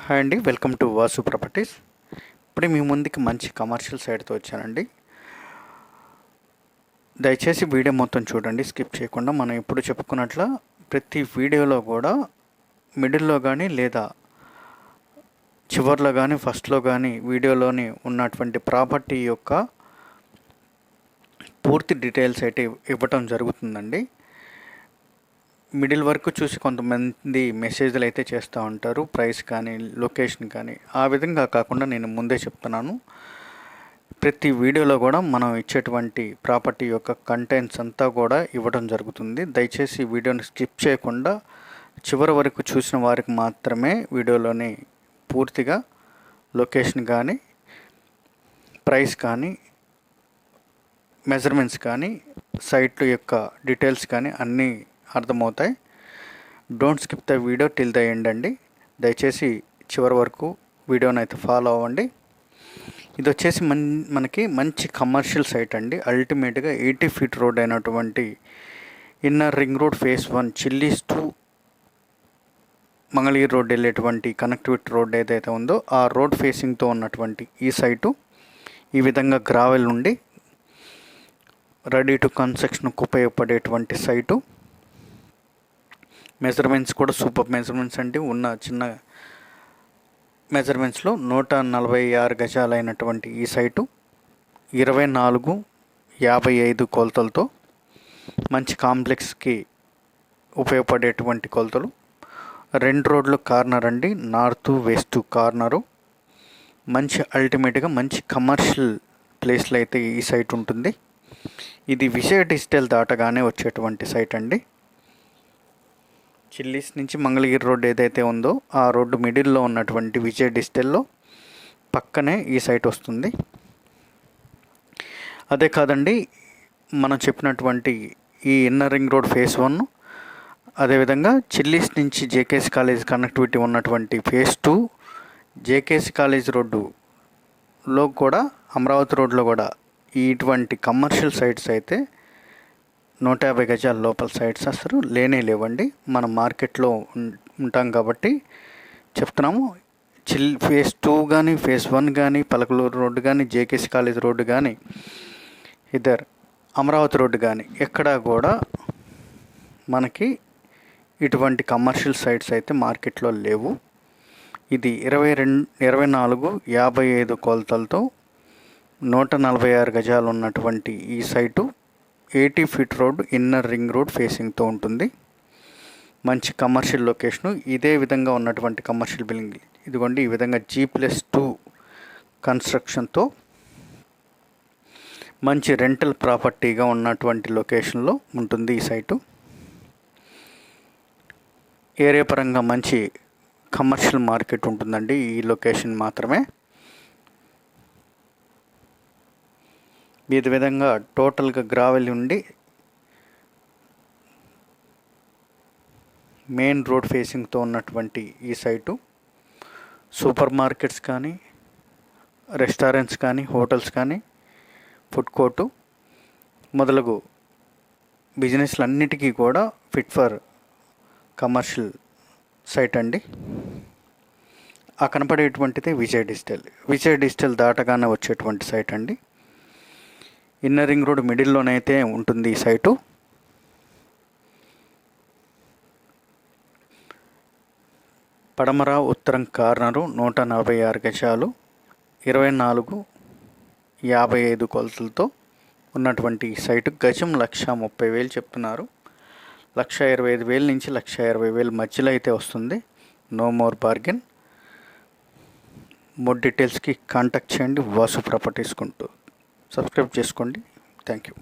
Hi అండి, welcome to Vasu properties. ఇప్పుడు మీ ముందుకి మంచి కమర్షియల్ సైట్తో వచ్చానండి. దయచేసి వీడియో మొత్తం చూడండి, స్కిప్ చేయకుండా. మనం ఇప్పుడు చెప్పుకున్నట్ల ప్రతి వీడియోలో కూడా మిడిల్లో కానీ లేదా చివర్లో కానీ ఫస్ట్లో కానీ వీడియోలోని ఉన్నటువంటి ప్రాపర్టీ యొక్క పూర్తి డీటెయిల్స్ అయితే ఇవ్వటం జరుగుతుందండి. మిడిల్ వరకు చూసి కొంతమంది మెసేజ్లు అయితే చేస్తూ ఉంటారు, ప్రైస్ కానీ లొకేషన్ కానీ. ఆ విధంగా కాకుండా నేను ముందే చెప్తున్నాను, ప్రతి వీడియోలో కూడా మనం ఇచ్చేటువంటి ప్రాపర్టీ యొక్క కంటెంట్స్ అంతా కూడా ఇవ్వడం జరుగుతుంది. దయచేసి వీడియోని స్కిప్ చేయకుండా చివరి వరకు చూసిన వారికి మాత్రమే వీడియోలోని పూర్తిగా లొకేషన్ కానీ ప్రైస్ కానీ మెజర్మెంట్స్ కానీ సైట్ యొక్క డీటెయిల్స్ కానీ అన్నీ అర్థమవుతాయి. Don't skip the video till the end అండి. దయచేసి చివరి వరకు వీడియోని అయితే ఫాలో అవ్వండి. ఇది వచ్చేసి మనకి మంచి కమర్షియల్ సైట్ అండి. అల్టిమేట్గా 80 ఫీట్ రోడ్ అయినటువంటి inner ring road phase 1 chillies to Mangalagiri road వెళ్ళేటువంటి కనెక్టివిటీ రోడ్ ఏదైతే ఉందో ఆ రోడ్ ఫేసింగ్తో ఉన్నటువంటి ఈ సైటు ఈ విధంగా గ్రావెల్ నుండి రెడీ టు కన్స్ట్రక్షన్కు ఉపయోగపడేటువంటి సైటు. మెజర్మెంట్స్ కూడా సూపర్ మెజర్మెంట్స్ అండి. ఉన్న చిన్న మెజర్మెంట్స్లో 146 గజాలైనటువంటి ఈ సైటు 24:55 కొలతలతో మంచి కాంప్లెక్స్కి ఉపయోగపడేటువంటి కొలతలు. 2 రోడ్లు కార్నర్ అండి, నార్త్ వెస్ట్ కార్నరు. మంచి అల్టిమేట్గా మంచి కమర్షియల్ ప్లేస్లో అయితే ఈ సైట్ ఉంటుంది. ఇది విజయ డిజిటల్ దాటగానే వచ్చేటువంటి సైట్ అండి. చిల్లీస్ నుంచి మంగళగిరి రోడ్ ఏదైతే ఉందో ఆ రోడ్డు మిడిల్లో ఉన్నటువంటి విజయ్ డిజిటల్లో పక్కనే ఈ సైట్ వస్తుంది. అదే కాదండి, మనం చెప్పినటువంటి ఈ ఇన్నర్ రింగ్ రోడ్ ఫేజ్ 1, అదేవిధంగా చిల్లీస్ నుంచి జేకేసీ కాలేజ్ కనెక్టివిటీ ఉన్నటువంటి ఫేజ్ 2, జేకేసీ కాలేజ్ రోడ్డులో కూడా అమరావతి రోడ్లో కూడా ఇటువంటి కమర్షియల్ సైట్స్ అయితే 150 గజాల లోపల సైట్స్ అసలు లేవండి. మనం మార్కెట్లో ఉంటాం కాబట్టి చెప్తున్నాము. ఫేజ్ 2 కానీ ఫేజ్ 1 కానీ పలకలూరు రోడ్డు కానీ జేకేసీ కాలేజ్ రోడ్డు కానీ అమరావతి రోడ్డు కానీ ఎక్కడా కూడా మనకి ఇటువంటి కమర్షియల్ సైట్స్ అయితే మార్కెట్లో లేవు. ఇది 24:55 కొలతలతో 146 గజాలు ఉన్నటువంటి ఈ site 80 feet road inner ring road ఫేసింగ్తో ఉంటుంది. మంచి కమర్షియల్ లొకేషను. ఇదే విధంగా ఉన్నటువంటి కమర్షియల్ బిల్డింగ్ ఇదిగోండి, ఈ విధంగా G+2 కన్స్ట్రక్షన్తో మంచి రెంటల్ ప్రాపర్టీగా ఉన్నటువంటి లొకేషన్లో ఉంటుంది ఈ సైటు. ఏరియా పరంగా మంచి కమర్షియల్ మార్కెట్ ఉంటుందండి ఈ లొకేషన్ మాత్రమే. ఈ విధంగా టోటల్గా గ్రావెల్ ఉండి మెయిన్ రోడ్ ఫేసింగ్తో ఉన్నటువంటి ఈ సైటు సూపర్ మార్కెట్స్ కానీ రెస్టారెంట్స్ కానీ హోటల్స్ కానీ ఫుడ్ కోర్టు మొదలగు బిజినెస్లన్నిటికీ కూడా ఫిట్ ఫర్ కమర్షియల్ సైట్ అండి. ఆ కనపడేటువంటిది విజయ్ డిజిటల్ దాటగానే వచ్చేటువంటి సైట్ అండి. ఇన్నర్ రింగ్ రోడ్ మిడిల్లోనైతే ఉంటుంది ఈ సైటు. పడమర ఉత్తరం కార్నరు 146 గజాలు 24:55 కొలతలతో ఉన్నటువంటి ఈ సైటు గజం 1,30,000 చెప్తున్నారు. 1,25,000 నుంచి 1,20,000 మధ్యలో అయితే వస్తుంది. No more bargain. మోర్ డీటెయిల్స్కి కాంటాక్ట్ చేయండి వాసు ప్రాపర్టీస్. సబ్స్క్రైబ్ చేసుకోండి. Thank you.